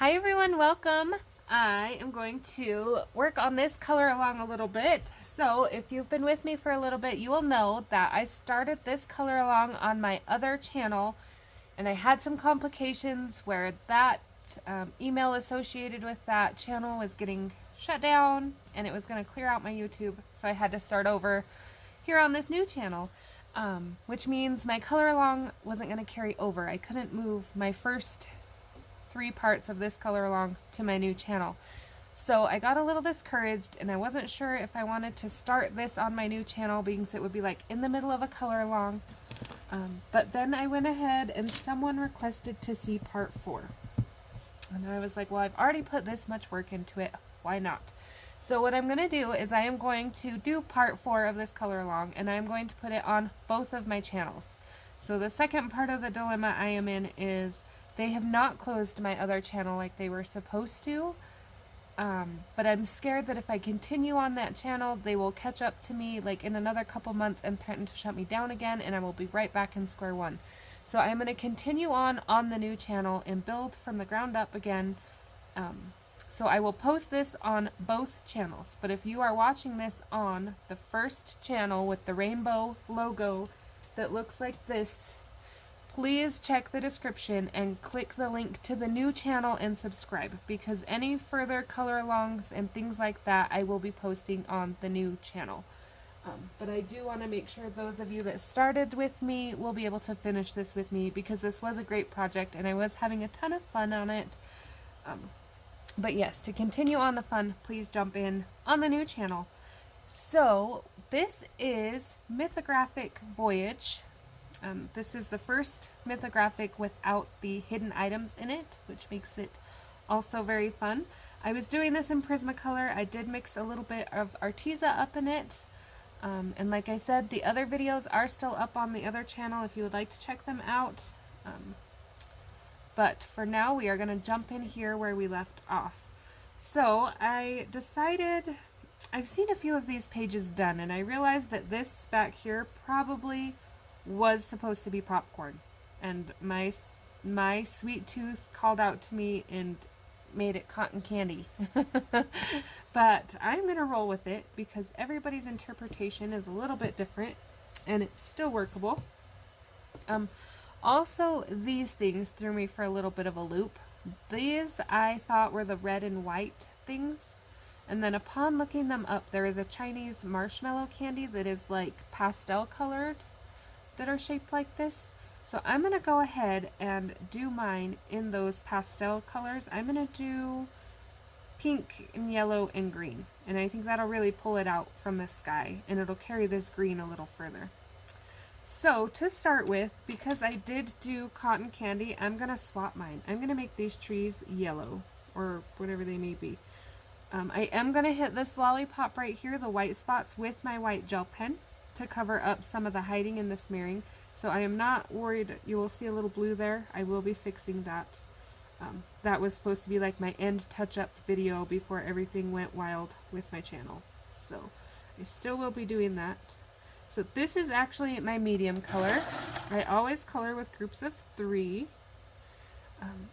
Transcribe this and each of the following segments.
Hi everyone, welcome. I am going to work on this color along a little bit. So if you've been with me for a little bit, you will know that I started this color along on my other channel, and I had some complications where that email associated with that channel was getting shut down and it was going to clear out my YouTube, so I had to start over here on this new channel. Which means my color along wasn't going to carry over. I couldn't move my first 3 parts of this color along to my new channel. So I got a little discouraged and I wasn't sure if I wanted to start this on my new channel because it would be like in the middle of a color along. But then I went ahead and someone requested to see part 4. And I was like, well, I've already put this much work into it. Why not? So what I'm going to do is I am going to do part 4 of this color along, and I'm going to put it on both of my channels. So the second part of the dilemma I am in is they have not closed my other channel like they were supposed to, but I'm scared that if I continue on that channel, they will catch up to me like in another couple months and threaten to shut me down again, and I will be right back in square one. So I'm going to continue on the new channel and build from the ground up again. So I will post this on both channels, but if you are watching this on the first channel with the rainbow logo that looks like this, please check the description and click the link to the new channel and subscribe, because any further color alongs and things like that I will be posting on the new channel. But I do want to make sure those of you that started with me will be able to finish this with me, because this was a great project and I was having a ton of fun on it. But yes, to continue on the fun, please jump in on the new channel. So this is Mythographic Voyage. This is the first mythographic without the hidden items in it, which makes it also very fun. I was doing this in Prismacolor. I did mix a little bit of Arteza up in it. And like I said, the other videos are still up on the other channel if you would like to check them out. But for now, we are going to jump in here where we left off. So I decided, I've seen a few of these pages done, and I realized that this back here probably was supposed to be popcorn. And my sweet tooth called out to me and made it cotton candy. But I'm going to roll with it because everybody's interpretation is a little bit different, and it's still workable. Also, these things threw me for a little bit of a loop. These I thought were the red and white things, and then upon looking them up, there is a Chinese marshmallow candy that is like pastel colored that are shaped like this. So I'm going to go ahead and do mine in those pastel colors. I'm going to do pink and yellow and green, and I think that'll really pull it out from the sky, and it'll carry this green a little further. So to start with, because I did do cotton candy, I'm going to swap mine. I'm going to make these trees yellow, or whatever they may be. I am going to hit this lollipop right here, the white spots, with my white gel pen to cover up some of the hiding and the smearing. So I am not worried. You will see a little blue there. I will be fixing that. That was supposed to be like my end touch-up video before everything went wild with my channel. So I still will be doing that. So this is actually my medium color. I always color with groups of 3.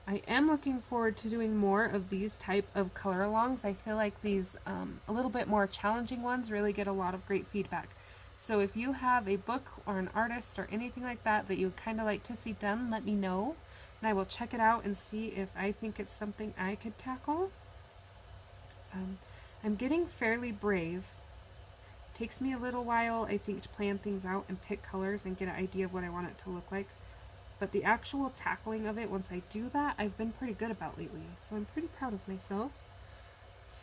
I am looking forward to doing more of these type of color alongs. I feel like these a little bit more challenging ones really get a lot of great feedback. So if you have a book or an artist or anything like that that you would kind of like to see done, let me know, and I will check it out and see if I think it's something I could tackle. I'm getting fairly brave. Takes me a little while, I think, to plan things out and pick colors and get an idea of what I want it to look like. But the actual tackling of it, once I do that, I've been pretty good about lately. So I'm pretty proud of myself.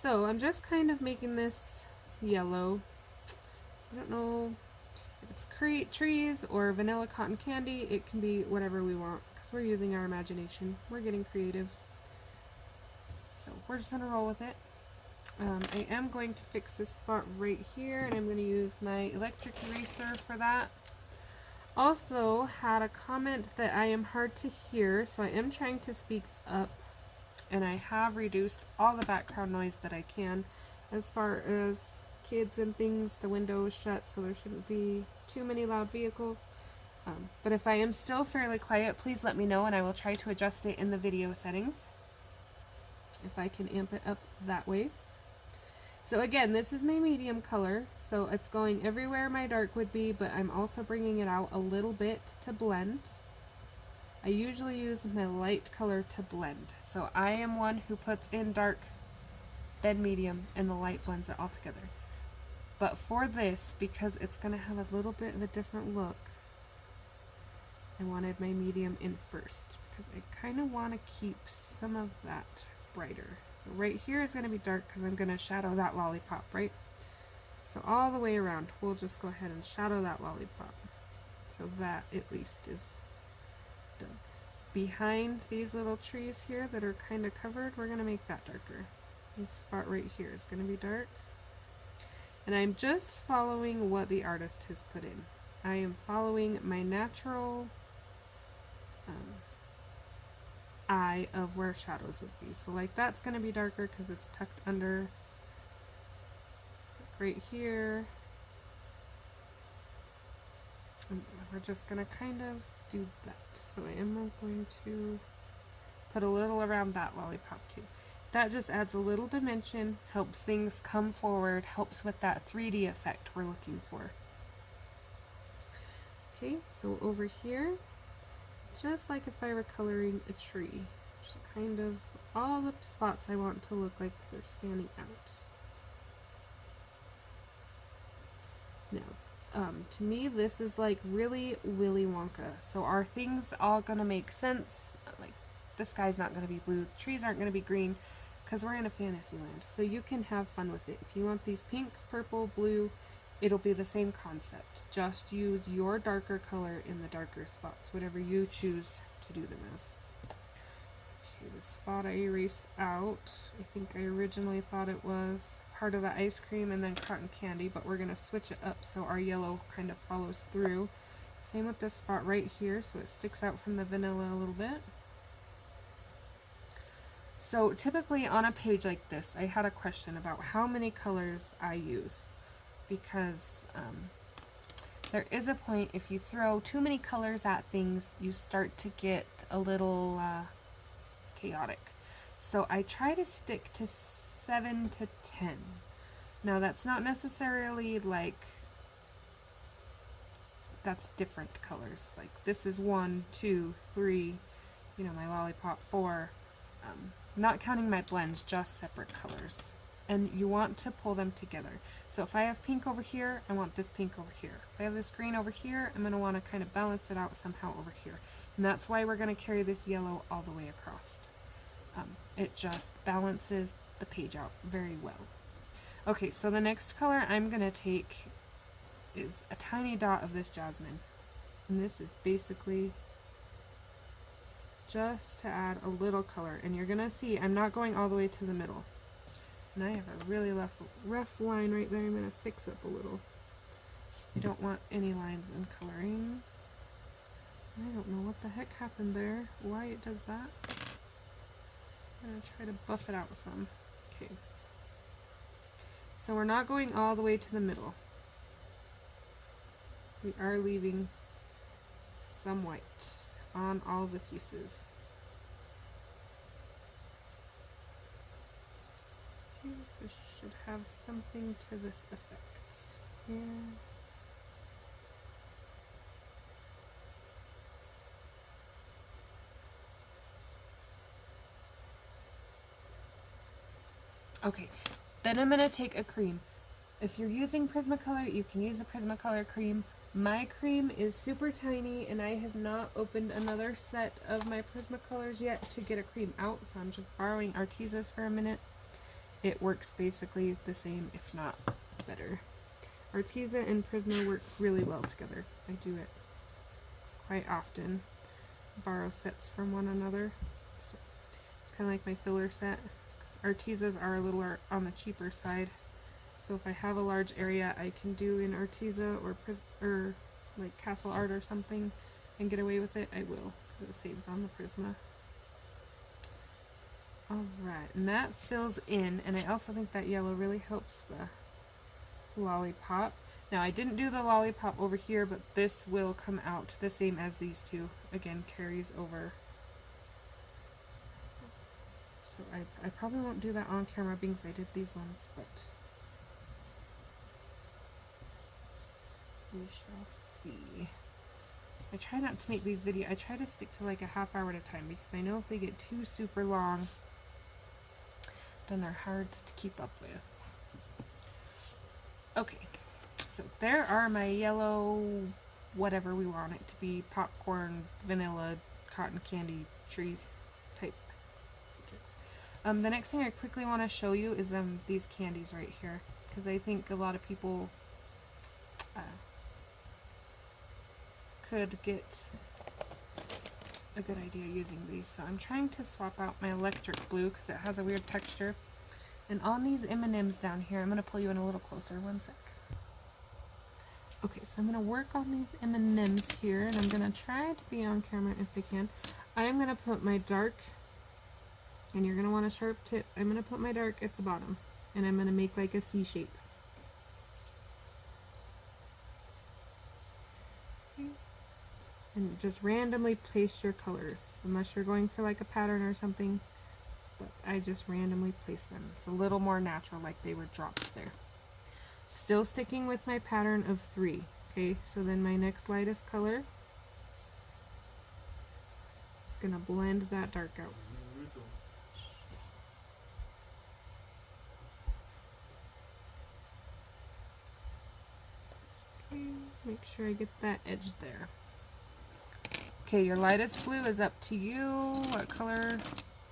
So I'm just kind of making this yellow. I don't know if it's trees or vanilla cotton candy. It can be whatever we want because we're using our imagination. We're getting creative. So we're just going to roll with it. I am going to fix this spot right here, and I'm going to use my electric eraser for that. Also had a comment that I am hard to hear, so I am trying to speak up, and I have reduced all the background noise that I can. As far as kids and things, the window is shut, so there shouldn't be too many loud vehicles. But if I am still fairly quiet, please let me know, and I will try to adjust it in the video settings. if I can amp it up that way. So again, this is my medium color, so it's going everywhere my dark would be, but I'm also bringing it out a little bit to blend. I usually use my light color to blend. So I am one who puts in dark, then medium, and the light blends it all together. But for this, because it's going to have a little bit of a different look, I wanted my medium in first, because I kind of want to keep some of that brighter. So right here is going to be dark because I'm going to shadow that lollipop, right? So all the way around, we'll just go ahead and shadow that lollipop. So that at least is done. Behind these little trees here that are kind of covered, we're going to make that darker. This spot right here is going to be dark. And I'm just following what the artist has put in. I am following my natural eye of where shadows would be. So like that's going to be darker because it's tucked under right here. And we're just going to kind of do that. So I am going to put a little around that lollipop too. That just adds a little dimension, helps things come forward, helps with that 3D effect we're looking for. Okay, so over here, just like if I were coloring a tree, just kind of all the spots I want to look like they're standing out. Now, to me, this is like really Willy Wonka. So are things all gonna make sense? Like, the sky's not gonna be blue, trees aren't gonna be green, because we're in a fantasy land. So you can have fun with it. If you want these pink, purple, blue, it'll be the same concept. Just use your darker color in the darker spots, whatever you choose to do them as. Okay, the spot I erased out, I think I originally thought it was part of the ice cream and then cotton candy, but we're going to switch it up so our yellow kind of follows through. Same with this spot right here, so it sticks out from the vanilla a little bit. So typically on a page like this, I had a question about how many colors I use, because there is a point if you throw too many colors at things, you start to get a little chaotic. So I try to stick to 7 to 10. Now that's not necessarily like that's different colors. Like this is 1, 2, 3, you know, my lollipop 4. Not counting my blends, just separate colors. And you want to pull them together. So if I have pink over here, I want this pink over here. If I have this green over here, I'm going to want to kind of balance it out somehow over here. And that's why we're going to carry this yellow all the way across. It just balances the page out very well. Okay, so the next color I'm going to take is a tiny dot of this jasmine. And this is basically just to add a little color. And you're going to see I'm not going all the way to the middle. And I have a really rough line right there. I'm going to fix up a little. I don't want any lines in coloring. I don't know what the heck happened there. Why it does that. I'm going to try to buff it out some. Okay. So we're not going all the way to the middle. We are leaving some white on all the pieces. Okay, so it should have something to this effect. Yeah. Okay, then I'm going to take a cream. If you're using Prismacolor, you can use a Prismacolor cream. My cream is super tiny and I have not opened another set of my Prismacolors yet to get a cream out, so I'm just borrowing Arteeza's for a minute. It works basically the same, if not better. Arteeza and Prisma work really well together. I do it quite often. Borrow sets from one another. So it's kind of like my filler set. Arteeza's are a little on the cheaper side, so if I have a large area I can do in Arteeza or like Castle Art or something and get away with it, I will, because it saves on the Prisma. Alright, and that fills in, and I also think that yellow really helps the lollipop. Now I didn't do the lollipop over here, but this will come out the same as these two. Again, carries over. So I probably won't do that on camera because I did these ones, but we shall see. I try not to make these videos, I try to stick to like a half hour at a time because I know if they get too super long, then they're hard to keep up with. Okay, so there are my yellow, whatever we want it to be, popcorn, vanilla, cotton candy, trees type subjects. The next thing I quickly want to show you is these candies right here, because I think a lot of people could get a good idea using these. So I'm trying to swap out my electric blue because it has a weird texture. And on these M&Ms down here, I'm going to pull you in a little closer, one sec. Okay, so I'm going to work on these M&Ms here, and I'm going to try to be on camera if I can. I'm going to put my dark, and you're going to want a sharp tip, I'm going to put my dark at the bottom, and I'm going to make like a C shape. Okay. And just randomly place your colors, unless you're going for like a pattern or something, but I just randomly place them. It's a little more natural, like they were dropped there. Still sticking with my pattern of 3. Okay, so then my next lightest color is going to blend that dark out. Okay, make sure I get that edge there. Okay, your lightest blue is up to you. What color?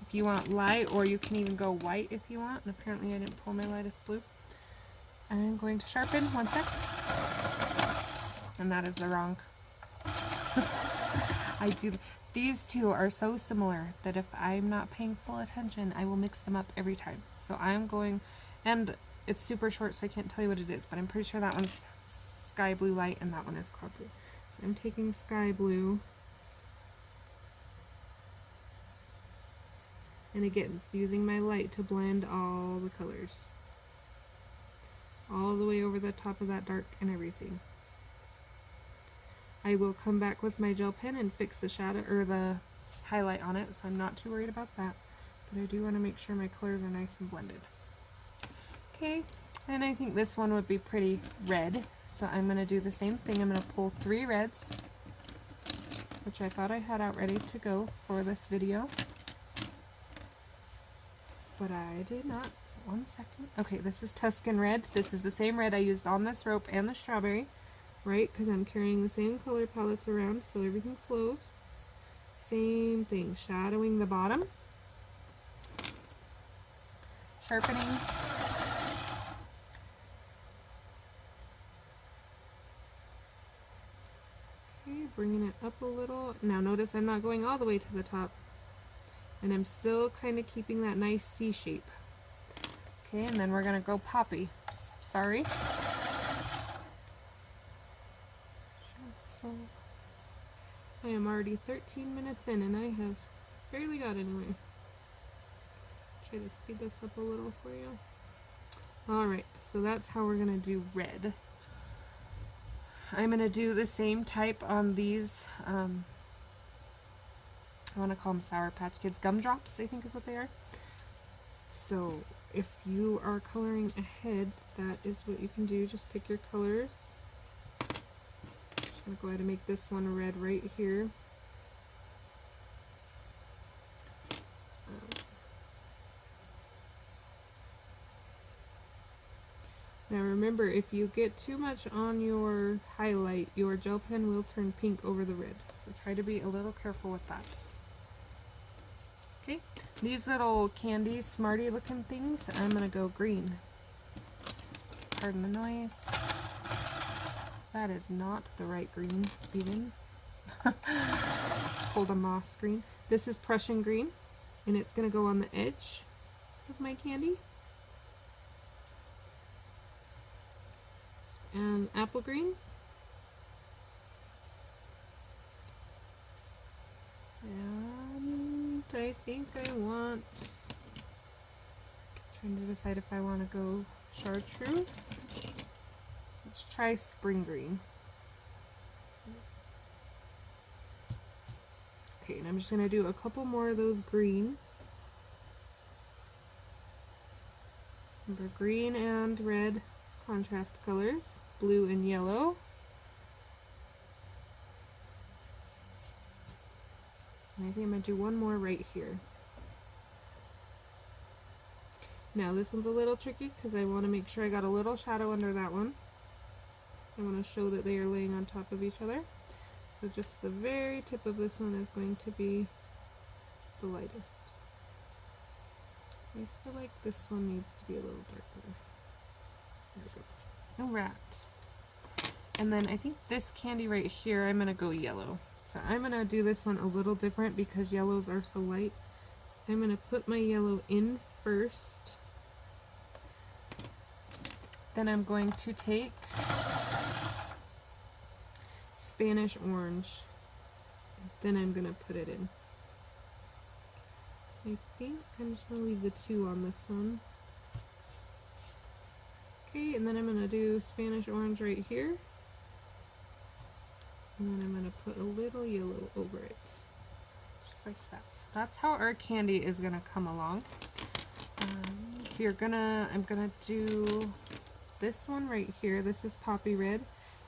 If you want light, or you can even go white if you want. And apparently I didn't pull my lightest blue. I'm going to sharpen, one sec. And that is the wrong. These two are so similar that if I'm not paying full attention, I will mix them up every time. So I'm going, and it's super short, so I can't tell you what it is, but I'm pretty sure that one's sky blue light and that one is cloud blue. So I'm taking sky blue. And again, it's using my light to blend all the colors. All the way over the top of that dark and everything. I will come back with my gel pen and fix the shadow or the highlight on it, so I'm not too worried about that. But I do want to make sure my colors are nice and blended. Okay, and I think this one would be pretty red, so I'm going to do the same thing. I'm going to pull 3 reds, which I thought I had out ready to go for this video. But I did not. So one second. Okay, this is Tuscan Red. This is the same red I used on this rope and the strawberry, right? Because I'm carrying the same color palettes around, so everything flows. Same thing, shadowing the bottom, sharpening, okay, bringing it up a little. Now notice I'm not going all the way to the top. And I'm still kind of keeping that nice C shape. Okay, and then we're going to go poppy. Sorry. So, I am already 13 minutes in and I have barely got anywhere. Try to speed this up a little for you. Alright, so that's how we're going to do red. I'm going to do the same type on these I want to call them Sour Patch Kids. Gumdrops, I think is what they are. So if you are coloring ahead, that is what you can do. Just pick your colors. I'm just going to go ahead and make this one red right here. Now remember, if you get too much on your highlight, your gel pen will turn pink over the red. So try to be a little careful with that. Okay, these little candy Smartie looking things, I'm going to go green. Pardon the noise. That is not the right green, even. Pulled a moss green. This is Prussian green, and it's going to go on the edge of my candy. And apple green. And I think I want, trying to decide if I want to go chartreuse. Let's try spring green. Okay, and I'm just going to do a couple more of those green. Remember, green and red contrast colors, blue and yellow. And I think I'm going to do one more right here. Now this one's a little tricky because I want to make sure I got a little shadow under that one. I want to show that they are laying on top of each other. So just the very tip of this one is going to be the lightest. I feel like this one needs to be a little darker. There we go. Alright. And then I think this candy right here, I'm going to go yellow. So I'm going to do this one a little different because yellows are so light. I'm going to put my yellow in first. Then I'm going to take Spanish orange. Then I'm going to put it in. I think I'm just going to leave the 2 on this one. Okay, and then I'm going to do Spanish orange right here. And then I'm going to put a little yellow over it. Just like that. So that's how our candy is going to come along. I'm going to do this one right here. This is Poppy Red.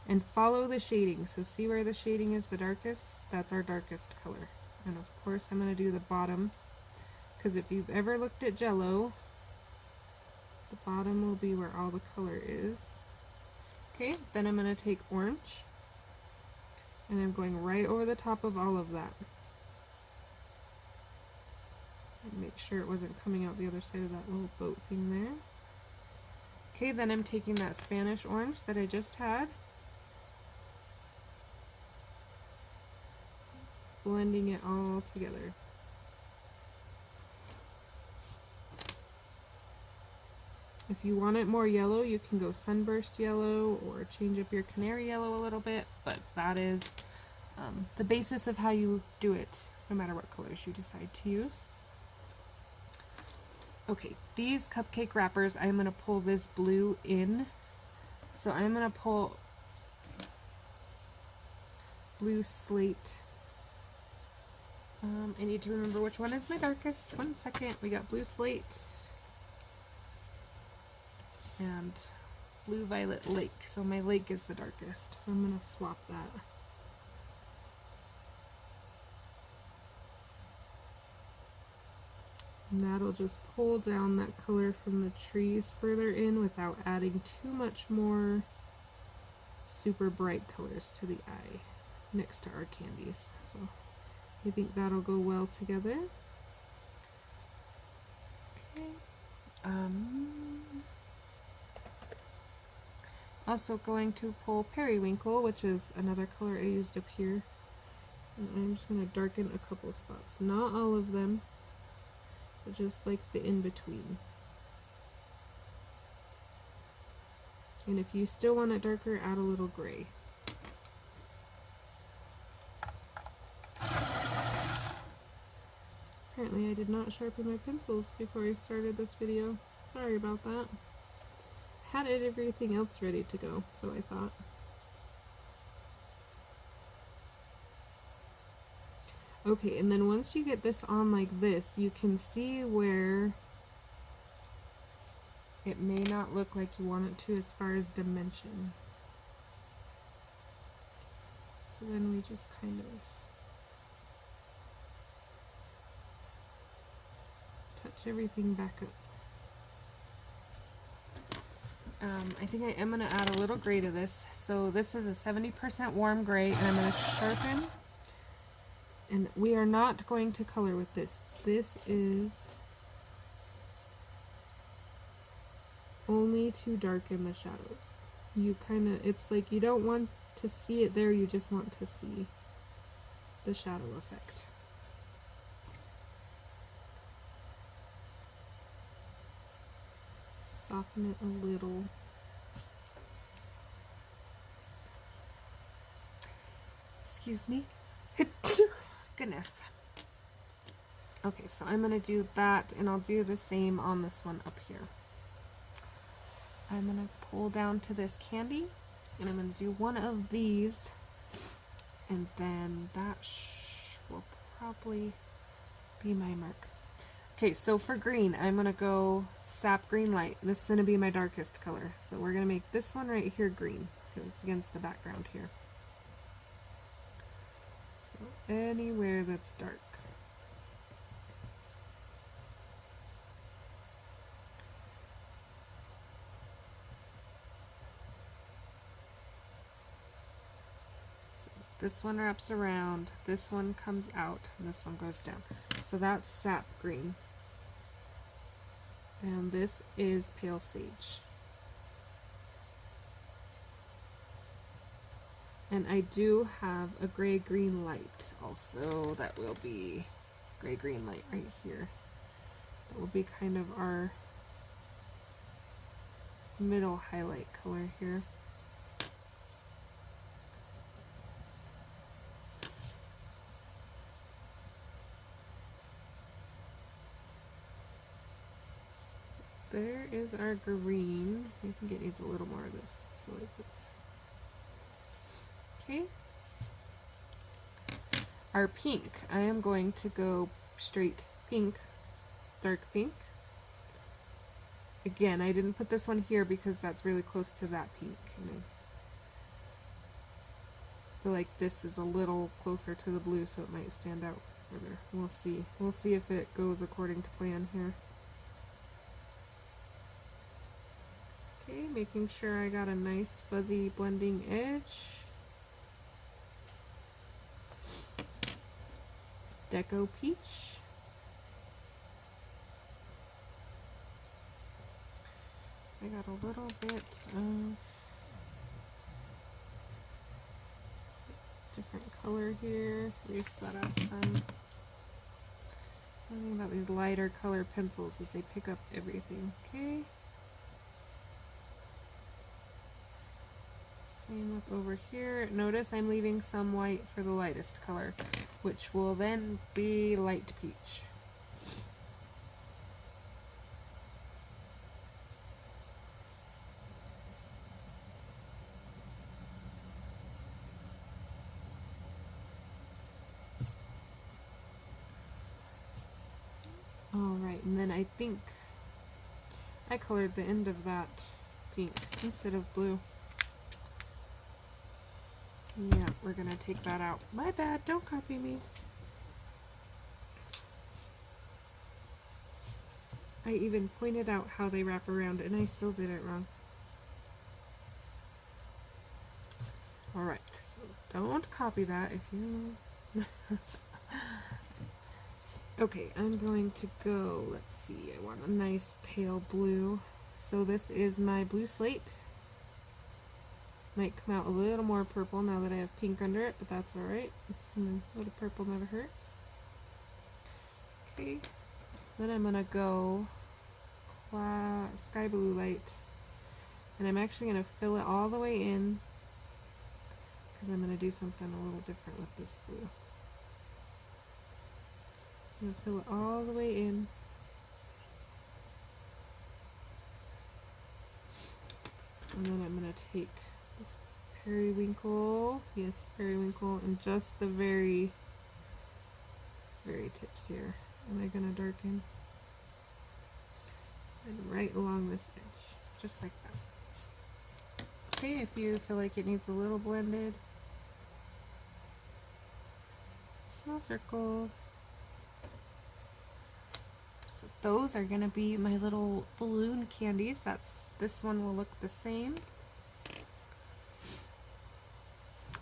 And follow the shading. So see where the shading is the darkest? That's our darkest color. And of course I'm going to do the bottom. Because if you've ever looked at Jell-O, the bottom will be where all the color is. Okay, then I'm going to take orange, and I'm going right over the top of all of that. And make sure it wasn't coming out the other side of that little boat thing there. Okay, then I'm taking that Spanish orange that I just had, blending it all together. If you want it more yellow, you can go sunburst yellow or change up your canary yellow a little bit, but that is the basis of how you do it, no matter what colors you decide to use. Okay, these cupcake wrappers, I'm going to pull this blue in. So I'm going to pull blue slate. I need to remember which one is my darkest. 1 second. We got blue slate and blue violet lake. So my lake is the darkest. So I'm going to swap that. And that'll just pull down that color from the trees further in without adding too much more super bright colors to the eye next to our candies. So I think that'll go well together. Okay. Also going to pull periwinkle, which is another color I used up here. And I'm just going to darken a couple spots. Not all of them, but just like the in-between. And if you still want it darker, add a little gray. Apparently I did not sharpen my pencils before I started this video. Sorry about that. Had everything else ready to go, so I thought. Okay, and then once you get this on like this, you can see where it may not look like you want it to as far as dimension. So then we just kind of touch everything back up. I think I am going to add a little gray to this. So this is a 70% warm gray, and I'm going to sharpen. And we are not going to color with this. This is only to darken the shadows. You kind of, it's like you don't want to see it there, you just want to see the shadow effect. Soften it a little. Excuse me. Goodness. Okay, so I'm going to do that, and I'll do the same on this one up here. I'm going to pull down to this candy, and I'm going to do one of these, and then that will probably be my mark. Okay, so for green, I'm going to go sap green light. This is going to be my darkest color. So we're going to make this one right here green because it's against the background here. So anywhere that's dark. So this one wraps around, this one comes out, and this one goes down. So that's sap green. And this is pale sage. And I do have a gray-green light also. That will be gray-green light right here. That will be kind of our middle highlight color here. There is our green. I think it needs a little more of this. I feel like it's okay. Our pink, I am going to go straight pink, dark pink. Again, I didn't put this one here because that's really close to that pink. And I feel like this is a little closer to the blue, so it might stand out further. We'll see. We'll see if it goes according to plan here. Okay, making sure I got a nice fuzzy blending edge. Deco Peach. I got a little bit of different color here. Grease that up some. Something about these lighter color pencils is they pick up everything. Okay. Same up over here. Notice I'm leaving some white for the lightest color, which will then be light peach. Alright, and then I think I colored the end of that pink instead of blue. Yeah, we're gonna take that out. My bad, don't copy me. I even pointed out how they wrap around and I still did it wrong. Alright, so don't copy that if you... Okay, I'm going to go, let's see, I want a nice pale blue. So this is my blue slate. Might come out a little more purple now that I have pink under it, but that's alright. A little purple never hurt. Okay, then I'm gonna go sky blue light, and I'm actually gonna fill it all the way in because I'm gonna do something a little different with this blue. I'm gonna fill it all the way in. And then I'm gonna take this periwinkle, yes, periwinkle, and just the very tips here. Am I gonna darken? And right along this edge, just like that. Okay, if you feel like it needs a little blended, small circles. So those are gonna be my little balloon candies. This one will look the same.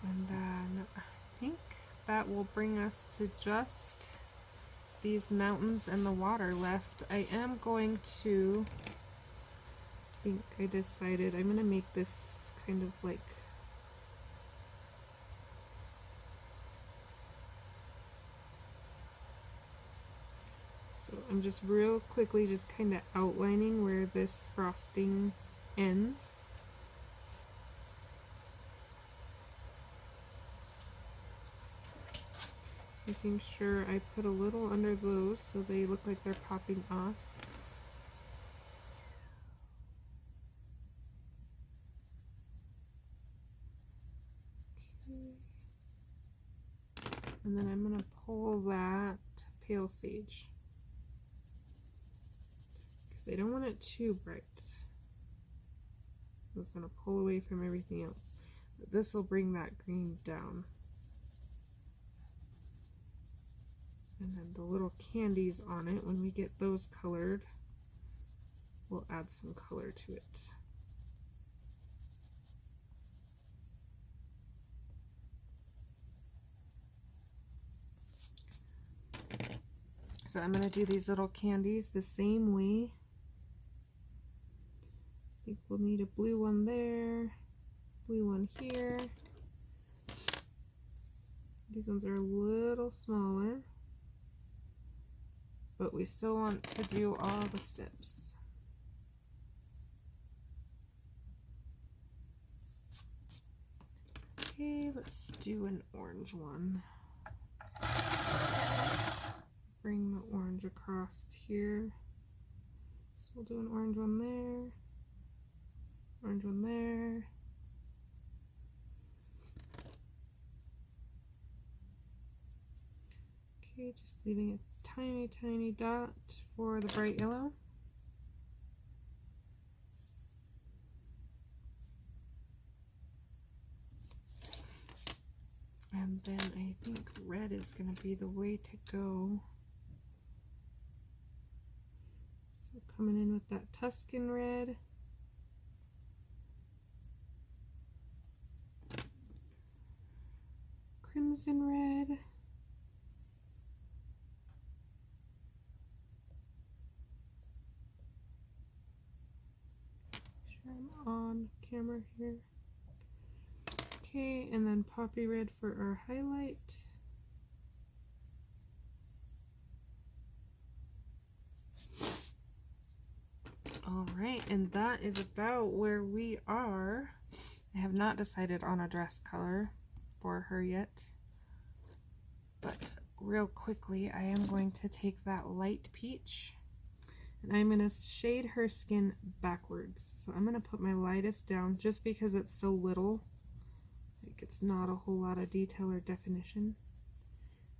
And then I think that will bring us to just these mountains and the water left. I am going to, I think I decided I'm going to make this kind of like so I'm just real quickly just kind of outlining where this frosting ends. Making sure I put a little under those so they look like they're popping off. Okay. And then I'm going to pull that pale sage. I don't want it too bright. It's going to pull away from everything else. But this will bring that green down. And then the little candies on it, when we get those colored, we'll add some color to it. So I'm going to do these little candies the same way. I think we'll need a blue one there, blue one here. These ones are a little smaller, but we still want to do all the steps. Okay, let's do an orange one. Bring the orange across here. So we'll do an orange one there, orange one there. Okay, just leaving a tiny, tiny dot for the bright yellow. And then I think red is going to be the way to go. So coming in with that Tuscan Red. Crimson Red. Make sure I'm on camera here. Okay, and then poppy red for our highlight. All right, and that is about where we are. I have not decided on a dress color for her yet, but real quickly I am going to take that light peach and I'm going to shade her skin backwards. So I'm going to put my lightest down just because it's so little. Like, it's not a whole lot of detail or definition.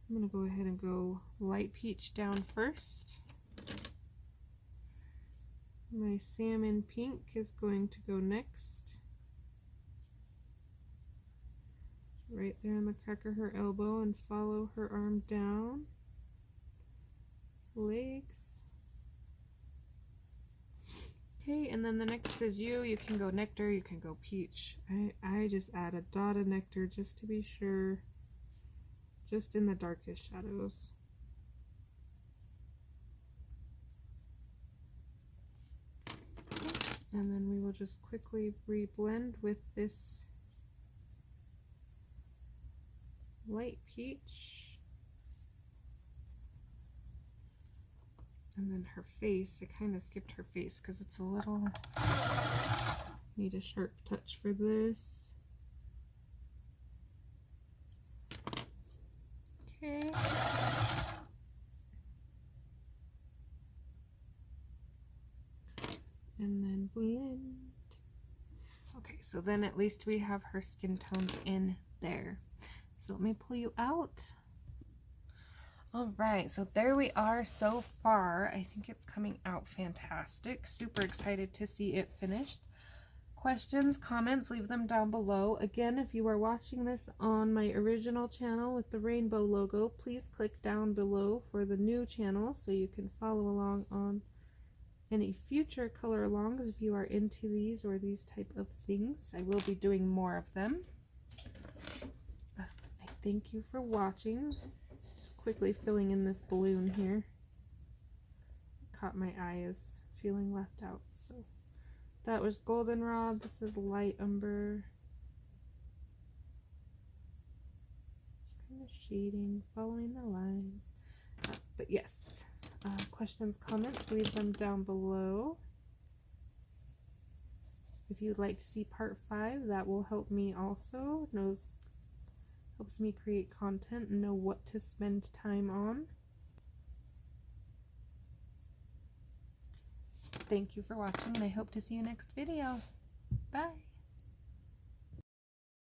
I'm going to go ahead and go light peach down first. My salmon pink is going to go next. Right there on the crack of her elbow, and follow her arm down. Legs. Okay, and then the next is you. You can go nectar, you can go peach. I just add a dot of nectar just to be sure, just in the darkest shadows. And then we will just quickly reblend with this light peach. And then her face, I kind of skipped her face because it's a little, need a sharp touch for this. Okay. And then blend. Okay, so then at least we have her skin tones in there. So let me pull you out. All right, so there we are so far. I think it's coming out fantastic. Super excited to see it finished. Questions, comments, leave them down below. Again, if you are watching this on my original channel with the rainbow logo, please click down below for the new channel so you can follow along on any future color alongs if you are into these or these type of things. I will be doing more of them. I thank you for watching. Just quickly filling in this balloon here. Caught my eye as feeling left out. So that was goldenrod. This is light umber. Just kind of shading, following the lines. But yes. Questions, comments, leave them down below. If you'd like to see part 5, that will help me also. Helps me create content and know what to spend time on. Thank you for watching, and I hope to see you next video. Bye!